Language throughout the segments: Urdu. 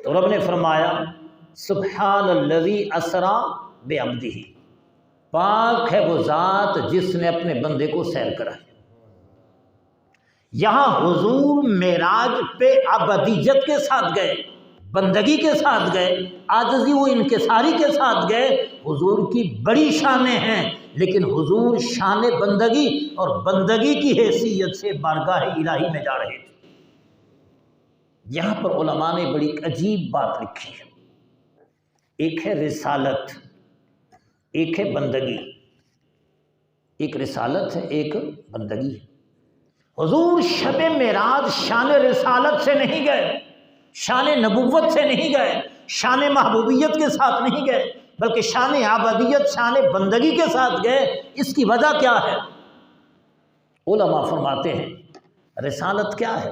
تو رب نے فرمایا سبحان الذی اسرا بعبدہ، پاک ہے وہ ذات جس نے اپنے بندے کو سیر کرایا۔ یہاں حضور معراج پہ عبدیت کے ساتھ گئے، بندگی کے ساتھ گئے، عاجزی و انکساری کے ساتھ گئے۔ حضور کی بڑی شانیں ہیں، لیکن حضور شان بندگی اور بندگی کی حیثیت سے بارگاہ الہی میں جا رہے تھے۔ یہاں پر علماء نے بڑی عجیب بات لکھی ہے، ایک ہے رسالت، ایک ہے بندگی، ایک رسالت ہے، ایک بندگی ہے۔ حضور شب معراج شان رسالت سے نہیں گئے، شان نبوت سے نہیں گئے، شان محبوبیت کے ساتھ نہیں گئے، بلکہ شان عبادیت، شان بندگی کے ساتھ گئے۔ اس کی وجہ کیا ہے؟ علماء فرماتے ہیں رسالت کیا ہے؟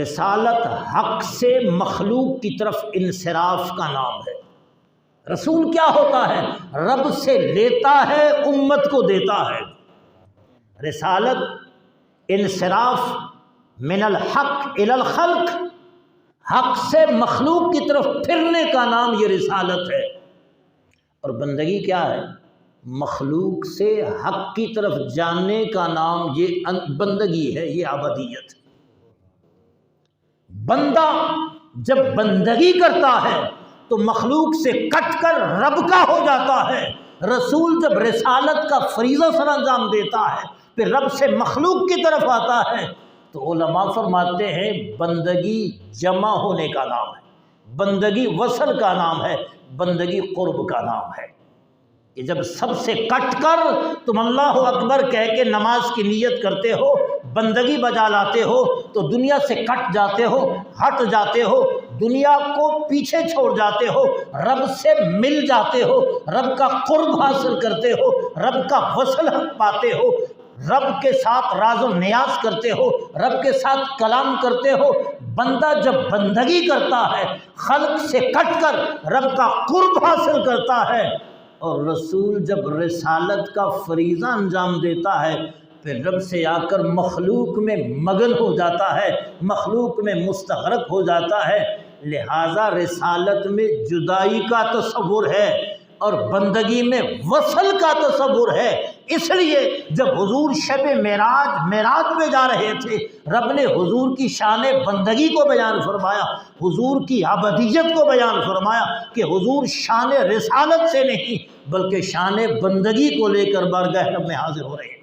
رسالت حق سے مخلوق کی طرف انصراف کا نام ہے۔ رسول کیا ہوتا ہے؟ رب سے لیتا ہے، امت کو دیتا ہے۔ رسالت انصراف من الحق الی الخلق، حق سے مخلوق کی طرف پھرنے کا نام یہ رسالت ہے۔ اور بندگی کیا ہے؟ مخلوق سے حق کی طرف جانے کا نام یہ بندگی ہے، یہ عبادیت ہے۔ بندہ جب بندگی کرتا ہے تو مخلوق سے کٹ کر رب کا ہو جاتا ہے۔ رسول جب رسالت کا فریضہ سر انجام دیتا ہے، پھر رب سے مخلوق کی طرف آتا ہے، تو علماء فرماتے ہیں بندگی جمع ہونے کا نام ہے، بندگی وصل کا نام ہے، بندگی قرب کا نام ہے۔ کہ جب سب سے کٹ کر تم اللہ اکبر کہہ کے نماز کی نیت کرتے ہو، بندگی بجا لاتے ہو، تو دنیا سے کٹ جاتے ہو، ہٹ جاتے ہو، دنیا کو پیچھے چھوڑ جاتے ہو، رب سے مل جاتے ہو، رب کا قرب حاصل کرتے ہو، رب کا وصل پاتے ہو، رب کے ساتھ راز و نیاز کرتے ہو، رب کے ساتھ کلام کرتے ہو۔ بندہ جب بندگی کرتا ہے، خلق سے کٹ کر رب کا قرب حاصل کرتا ہے، اور رسول جب رسالت کا فریضہ انجام دیتا ہے، پھر رب سے آ کر مخلوق میں مگن ہو جاتا ہے، مخلوق میں مستغرق ہو جاتا ہے۔ لہٰذا رسالت میں جدائی کا تصور ہے اور بندگی میں وصل کا تصور ہے۔ اس لیے جب حضور شب معراج میں جا رہے تھے، رب نے حضور کی شان بندگی کو بیان فرمایا، حضور کی عبادیت کو بیان فرمایا کہ حضور شان رسالت سے نہیں بلکہ شان بندگی کو لے کر بارگاہ رب میں حاضر ہو رہے ہیں۔